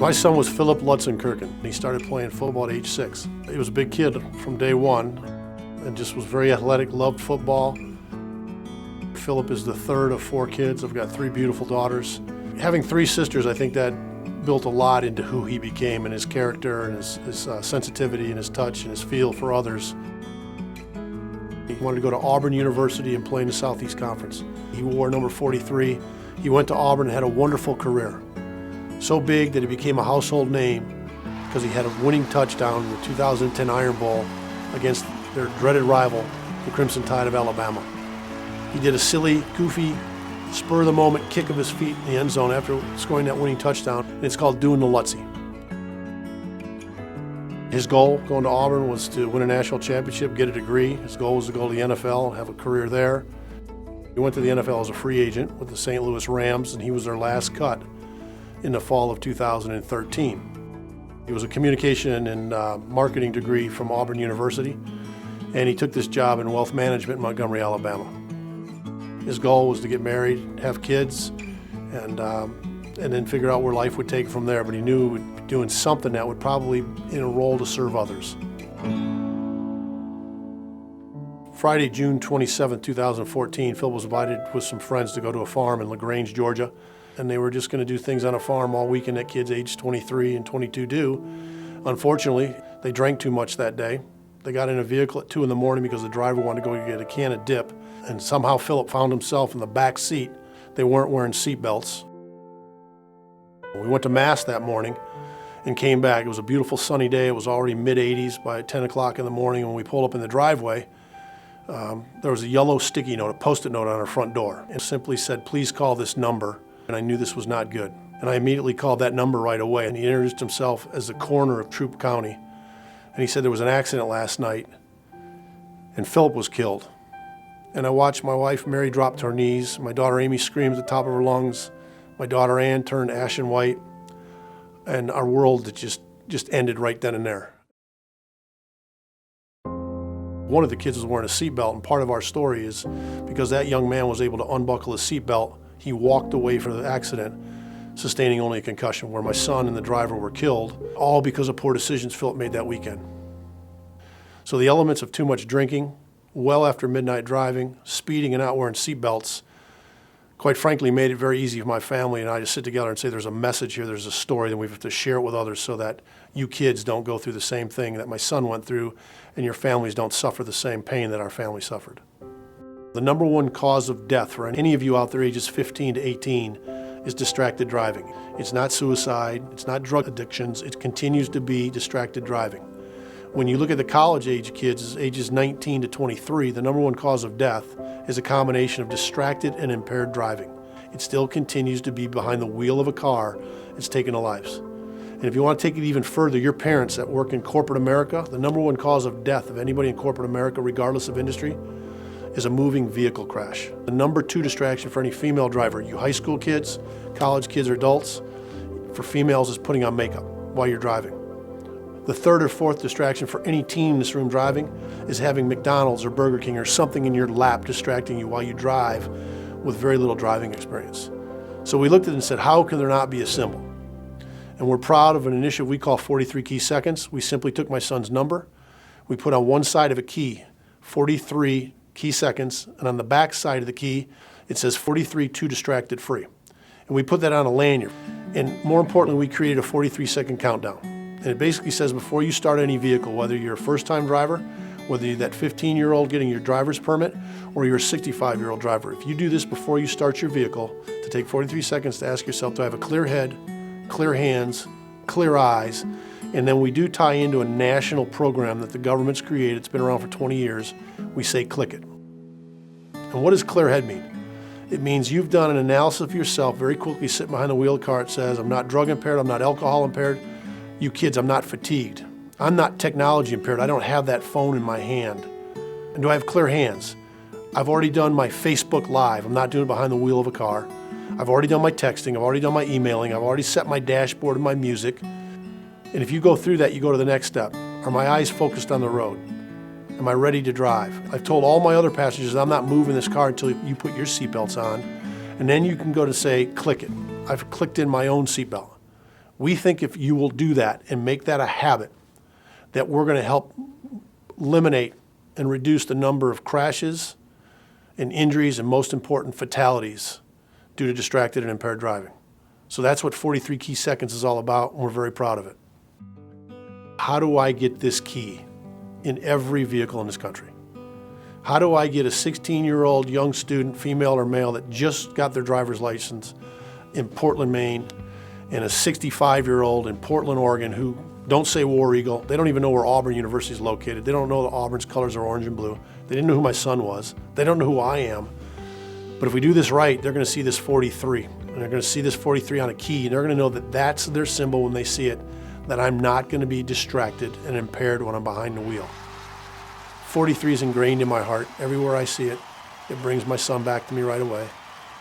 My son was Philip Lutzenkirchen. He started playing football at age 6. He was a big kid from day one and just was very athletic, loved football. Philip is the third of 4 kids. I've got 3 beautiful daughters. Having 3 sisters, I think that built a lot into who he became and his character and his sensitivity and his touch and his feel for others. He wanted to go to Auburn University and play in the Southeast Conference. He wore number 43. He went to Auburn and had a wonderful career. So big that he became a household name because he had a winning touchdown in the 2010 Iron Bowl against their dreaded rival, the Crimson Tide of Alabama. He did a silly, goofy, spur-of-the-moment kick of his feet in the end zone after scoring that winning touchdown, and it's called doing the Lutzie. His goal going to Auburn was to win a national championship, get a degree. His goal was to go to the NFL, have a career there. He went to the NFL as a free agent with the St. Louis Rams, and he was their last cut in the fall of 2013. He was a communication and marketing degree from Auburn University, and he took this job in wealth management in Montgomery, Alabama. His goal was to get married, have kids, and then figure out where life would take from there, but he knew he would be doing something that would probably in a role to serve others. Friday, June 27, 2014, Phil was invited with some friends to go to a farm in LaGrange, Georgia, and they were just going to do things on a farm all weekend that kids aged 23 and 22 do. Unfortunately, they drank too much that day. They got in a vehicle at 2 in the morning because the driver wanted to go get a can of dip, and somehow Philip found himself in the back seat. They weren't wearing seat belts. We went to Mass that morning and came back. It was a beautiful sunny day. It was already mid-80s by 10 o'clock in the morning. When we pulled up in the driveway, there was a yellow sticky note, a Post-it note on our front door. It simply said, "Please call this number." And I knew this was not good. And I immediately called that number right away. And he introduced himself as the coroner of Troup County. And he said there was an accident last night and Philip was killed. And I watched my wife Mary drop to her knees. My daughter Amy screamed at the top of her lungs. My daughter Ann turned ashen white. And our world just ended right then and there. One of the kids was wearing a seatbelt, and part of our story is because that young man was able to unbuckle his seatbelt, he walked away from the accident, sustaining only a concussion, where my son and the driver were killed, all because of poor decisions Philip made that weekend. So the elements of too much drinking, well after midnight driving, speeding and not wearing seatbelts, quite frankly made it very easy for my family and I to sit together and say there's a message here, there's a story, then we have to share it with others so that you kids don't go through the same thing that my son went through and your families don't suffer the same pain that our family suffered. The number one cause of death for any of you out there ages 15 to 18 is distracted driving. It's not suicide, it's not drug addictions, it continues to be distracted driving. When you look at the college age kids, ages 19 to 23, the number one cause of death is a combination of distracted and impaired driving. It still continues to be behind the wheel of a car, it's taking lives. And if you want to take it even further, your parents that work in corporate America, the number one cause of death of anybody in corporate America, regardless of industry, is a moving vehicle crash. The number 2 distraction for any female driver, you high school kids, college kids or adults, for females is putting on makeup while you're driving. The 3rd or 4th distraction for any teen in this room driving is having McDonald's or Burger King or something in your lap distracting you while you drive with very little driving experience. So we looked at it and said, how can there not be a symbol? And we're proud of an initiative we call 43 key seconds. We simply took my son's number, we put on one side of a key, 43 key seconds, and on the back side of the key, it says 43 too distracted free. And we put that on a lanyard. And more importantly, we created a 43-second countdown. And it basically says before you start any vehicle, whether you're a first-time driver, whether you're that 15-year-old getting your driver's permit, or you're a 65-year-old driver, if you do this before you start your vehicle, to take 43 seconds to ask yourself, do I have a clear head, clear hands, clear eyes, and then we do tie into a national program that the government's created, it's been around for 20 years, we say click it. And what does clear head mean? It means you've done an analysis of yourself, very quickly sitting behind the wheel of the car, it says, I'm not drug impaired, I'm not alcohol impaired, you kids, I'm not fatigued. I'm not technology impaired, I don't have that phone in my hand. And do I have clear hands? I've already done my Facebook Live, I'm not doing it behind the wheel of a car. I've already done my texting, I've already done my emailing, I've already set my dashboard and my music. And if you go through that, you go to the next step. Are my eyes focused on the road? Am I ready to drive? I've told all my other passengers I'm not moving this car until you put your seatbelts on. And then you can go to say, click it. I've clicked in my own seatbelt. We think if you will do that and make that a habit, that we're going to help eliminate and reduce the number of crashes and injuries and, most important, fatalities due to distracted and impaired driving. So that's what 43 Key Seconds is all about, and we're very proud of it. How do I get this key in every vehicle in this country? How do I get a 16-year-old young student, female or male, that just got their driver's license in Portland, Maine, and a 65-year-old in Portland, Oregon, who don't say War Eagle. They don't even know where Auburn University is located. They don't know that Auburn's colors are orange and blue. They didn't know who my son was. They don't know who I am. But if we do this right, they're going to see this 43. And they're going to see this 43 on a key, and they're going to know that that's their symbol when they see it, that I'm not going to be distracted and impaired when I'm behind the wheel. 43 is ingrained in my heart. Everywhere I see it, it brings my son back to me right away.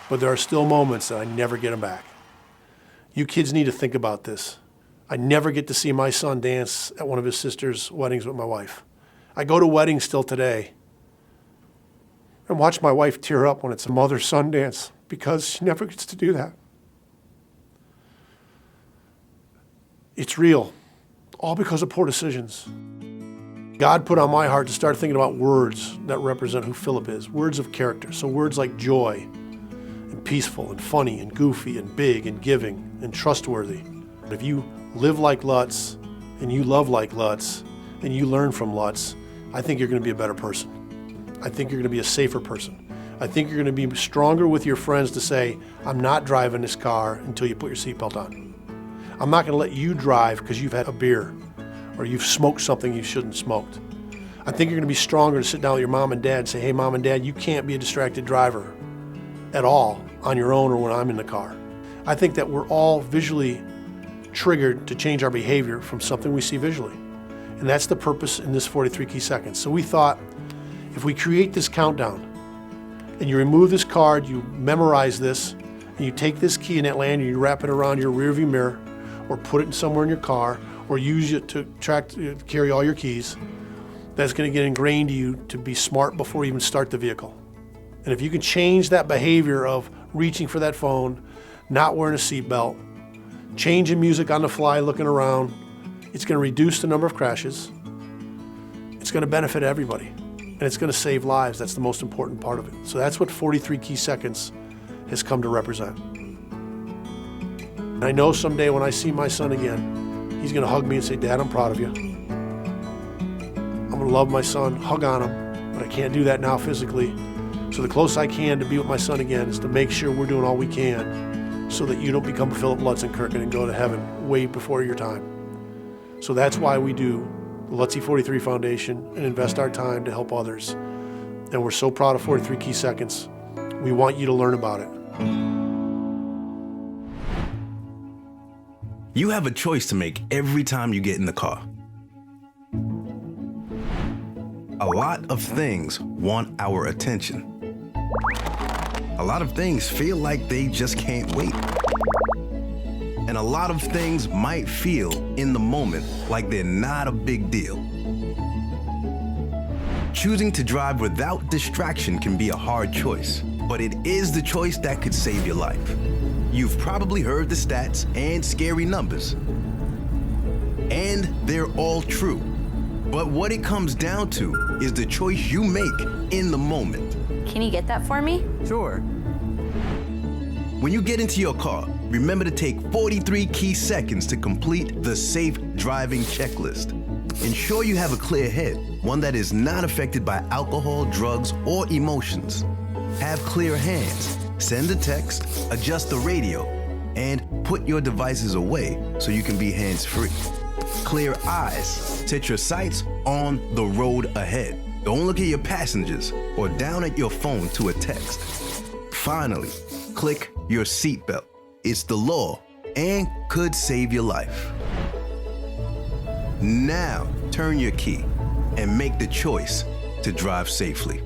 But there are still moments that I never get him back. You kids need to think about this. I never get to see my son dance at one of his sister's weddings with my wife. I go to weddings still today and watch my wife tear up when it's a mother-son dance because she never gets to do that. It's real, all because of poor decisions. God put on my heart to start thinking about words that represent who Philip is, words of character. So words like joy and peaceful and funny and goofy and big and giving and trustworthy. If you live like Lutz and you love like Lutz and you learn from Lutz, I think you're going to be a better person. I think you're going to be a safer person. I think you're going to be stronger with your friends to say, I'm not driving this car until you put your seatbelt on. I'm not going to let you drive because you've had a beer or you've smoked something you shouldn't smoked. I think you're going to be stronger to sit down with your mom and dad and say, hey, Mom and Dad, you can't be a distracted driver at all on your own or when I'm in the car. I think that we're all visually triggered to change our behavior from something we see visually. And that's the purpose in this 43 Key Seconds. So we thought, if we create this countdown and you remove this card, you memorize this, and you take this key in that lanyard, you wrap it around your rearview mirror or put it somewhere in your car or use it to carry all your keys, that's going to get ingrained to you to be smart before you even start the vehicle. And if you can change that behavior of reaching for that phone, not wearing a seatbelt, changing music on the fly, looking around, it's going to reduce the number of crashes. It's going to benefit everybody, and it's going to save lives. That's the most important part of it. So that's what 43 Key Seconds has come to represent. And I know someday when I see my son again, he's going to hug me and say, Dad, I'm proud of you. I'm going to love my son, hug on him, but I can't do that now physically. So the closest I can to be with my son again is to make sure we're doing all we can so that you don't become Philip Lutzenkirchen and go to heaven way before your time. So that's why we do the Lutzie43 Foundation and invest our time to help others. And we're so proud of 43 Key Seconds. We want you to learn about it. You have a choice to make every time you get in the car. A lot of things want our attention. A lot of things feel like they just can't wait. And a lot of things might feel in the moment like they're not a big deal. Choosing to drive without distraction can be a hard choice, but it is the choice that could save your life. You've probably heard the stats and scary numbers. And they're all true. But what it comes down to is the choice you make in the moment. Can you get that for me? Sure. When you get into your car, remember to take 43 key seconds to complete the safe driving checklist. Ensure you have a clear head, one that is not affected by alcohol, drugs, or emotions. Have clear hands. Send a text, adjust the radio, and put your devices away so you can be hands-free. Clear eyes. Set your sights on the road ahead. Don't look at your passengers or down at your phone to a text. Finally, click your seatbelt. It's the law and could save your life. Now, turn your key and make the choice to drive safely.